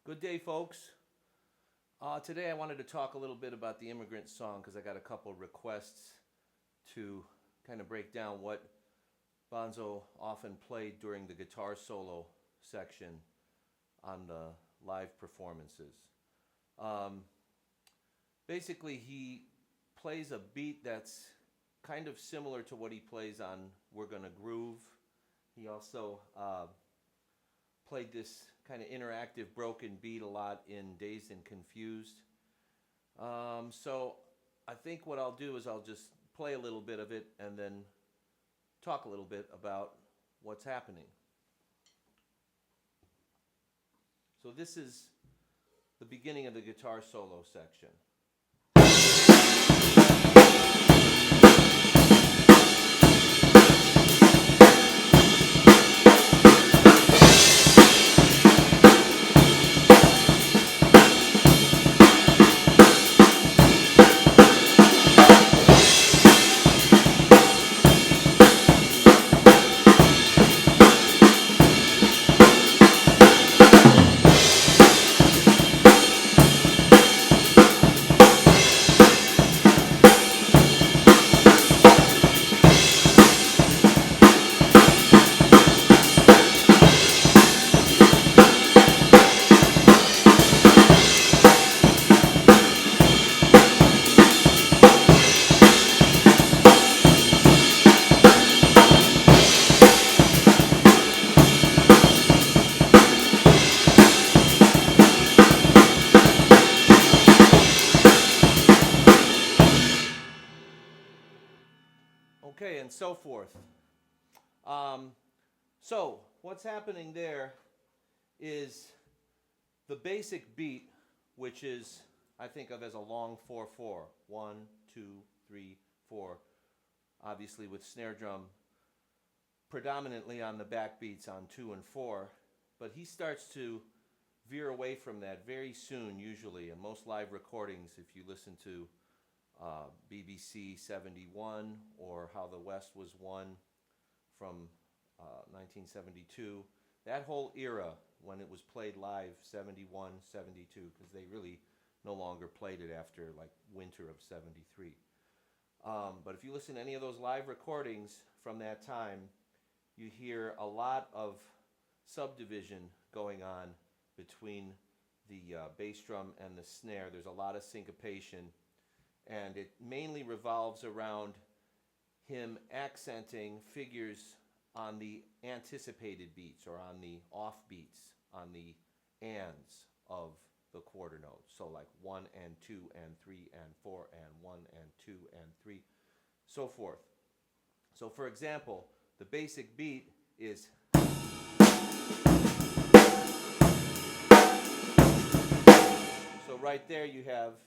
Good day, folks. Today I wanted to talk a little bit about the Immigrant song because I got a couple requests to kind of break down what Bonzo often played during the guitar solo section on the live performances. Basically, he plays a beat that's kind of similar to what he plays on We're Gonna Groove. He also played this kind of interactive broken beat a lot in Dazed and Confused. So I think what I'll do is I'll just play a little bit of it and then talk a little bit about what's happening. So this is the beginning of the guitar solo section. Okay, and so forth. So what's happening there is the basic beat, which is I think of as a long 4/4. 1, 2, 3, 4. Obviously with snare drum predominantly on the backbeats on 2 and 4, but he starts to veer away from that very soon usually. In most live recordings, if you listen to BBC 71 or How the West Was Won from 1972, that whole era when it was played live, 71, 72, because they really no longer played it after like winter of 73. But if you listen to any of those live recordings from that time, you hear a lot of subdivision going on between the bass drum and the snare. There's a lot of syncopation, and it mainly revolves around him accenting figures on the anticipated beats or on the off beats, on the ands of the quarter notes. So like 1 and 2 and 3 and 4 and 1 and 2 and 3, so forth. So for example, the basic beat is so right there you have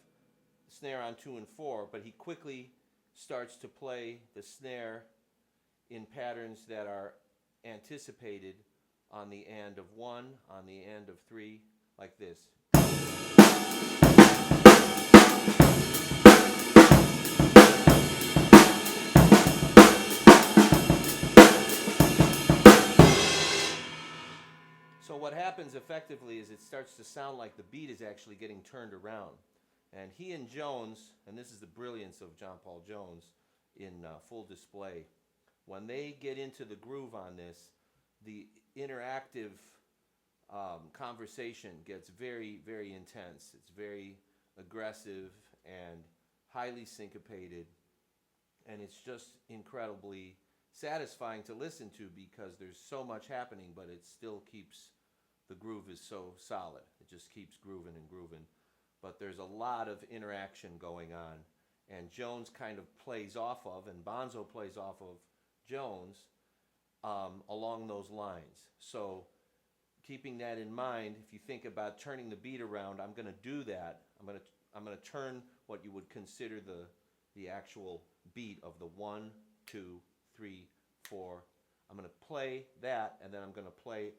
snare on 2 and 4, but he quickly starts to play the snare in patterns that are anticipated on the and of 1, on the and of 3, like this. So what happens effectively is it starts to sound like the beat is actually getting turned around. And he and Jones, and this is the brilliance of John Paul Jones in full display, when they get into the groove on this, the interactive conversation gets very, very intense. It's very aggressive and highly syncopated, and it's just incredibly satisfying to listen to because there's so much happening, but it still keeps, the groove is so solid. It just keeps grooving and grooving. But there's a lot of interaction going on, and Jones kind of plays off of, and Bonzo plays off of Jones along those lines. So keeping that in mind, if you think about turning the beat around, I'm going to do that. I'm going to turn what you would consider the actual beat of the 1, 2, 3, 4. I'm going to play that, and then I'm going to play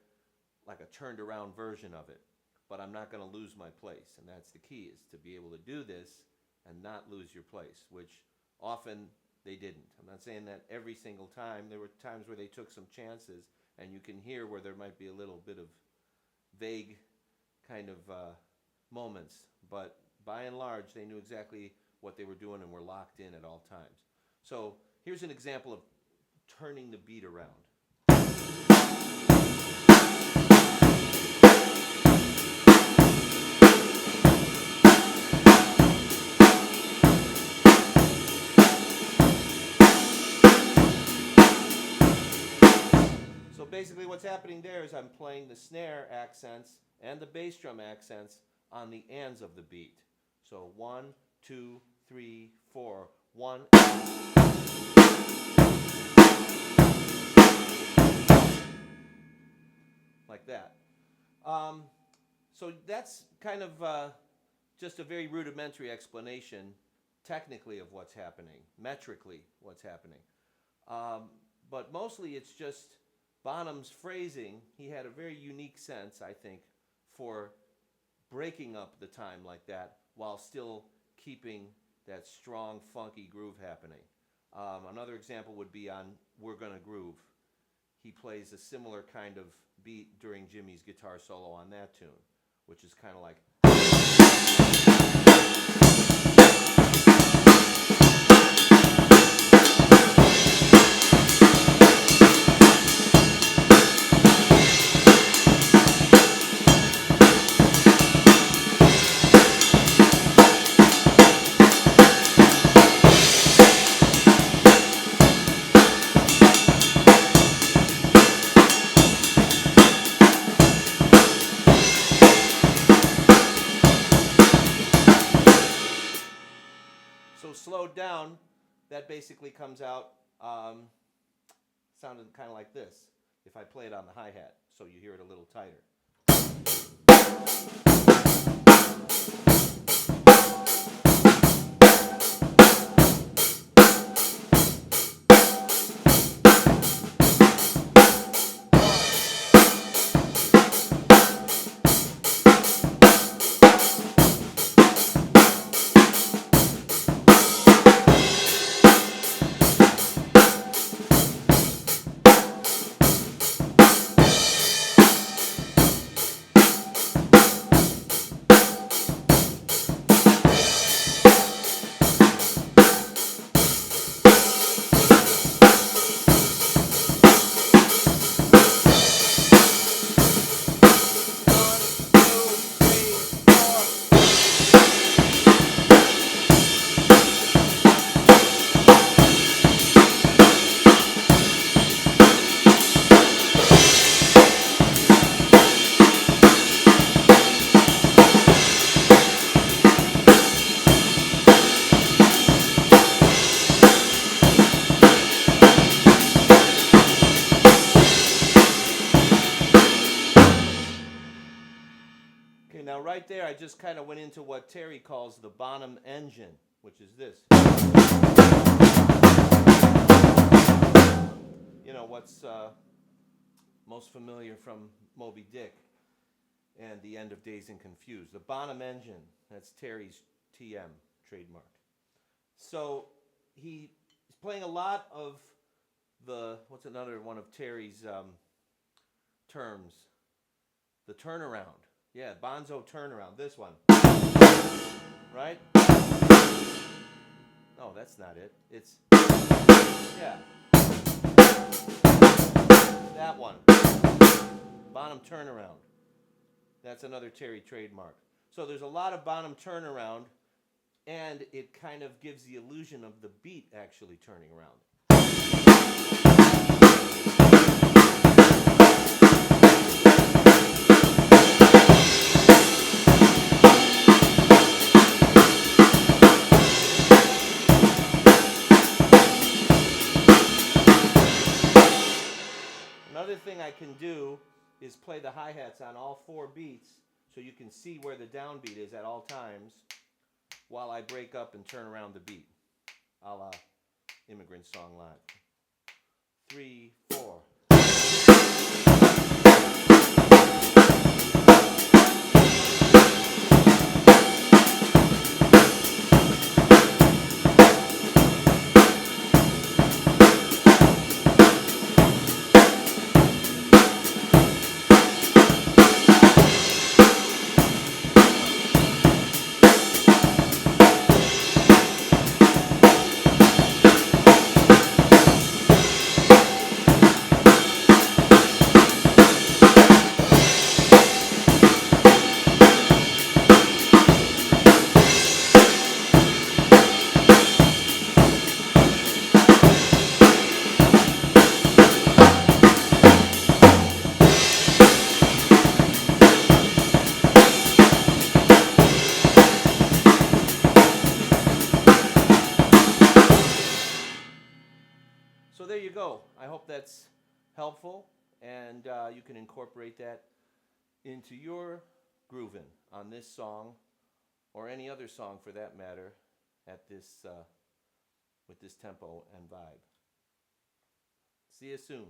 like a turned around version of it. But I'm not going to lose my place, and that's the key, is to be able to do this and not lose your place, which often they didn't. I'm not saying that every single time. There were times where they took some chances, and you can hear where there might be a little bit of vague kind of moments, but by and large, they knew exactly what they were doing and were locked in at all times. So here's an example of turning the beat around. So basically what's happening there is I'm playing the snare accents and the bass drum accents on the ands of the beat. So 1, 2, 3, 4, 1. Like that. So that's kind of just a very rudimentary explanation technically of what's happening, metrically what's happening. But mostly it's just Bonham's phrasing. He had a very unique sense, I think, for breaking up the time like that while still keeping that strong, funky groove happening. Another example would be on We're Gonna Groove. He plays a similar kind of beat during Jimmy's guitar solo on that tune, which is kind of like... So slowed down, that basically comes out sounding kind of like this if I play it on the hi-hat, so you hear it a little tighter. Okay, now right there I just kind of went into what Terry calls the Bonham engine, which is this. You know, what's most familiar from Moby Dick and the end of Dazed and Confused. The Bonham engine, that's Terry's TM, trademark. So he's playing a lot of the, what's another one of Terry's terms? The turnaround. Yeah, Bonzo turnaround, this one. Right? No, that's not it. It's, yeah. That one. Bonham turnaround. That's another Terry trademark. So there's a lot of Bonham turnaround, and it kind of gives the illusion of the beat actually turning around. Another thing I can do is play the hi-hats on all 4 beats so you can see where the downbeat is at all times while I break up and turn around the beat, a la Immigrant Song Live. 3, 4. hope that's helpful, and you can incorporate that into your grooving on this song, or any other song for that matter, at this with this tempo and vibe. See you soon.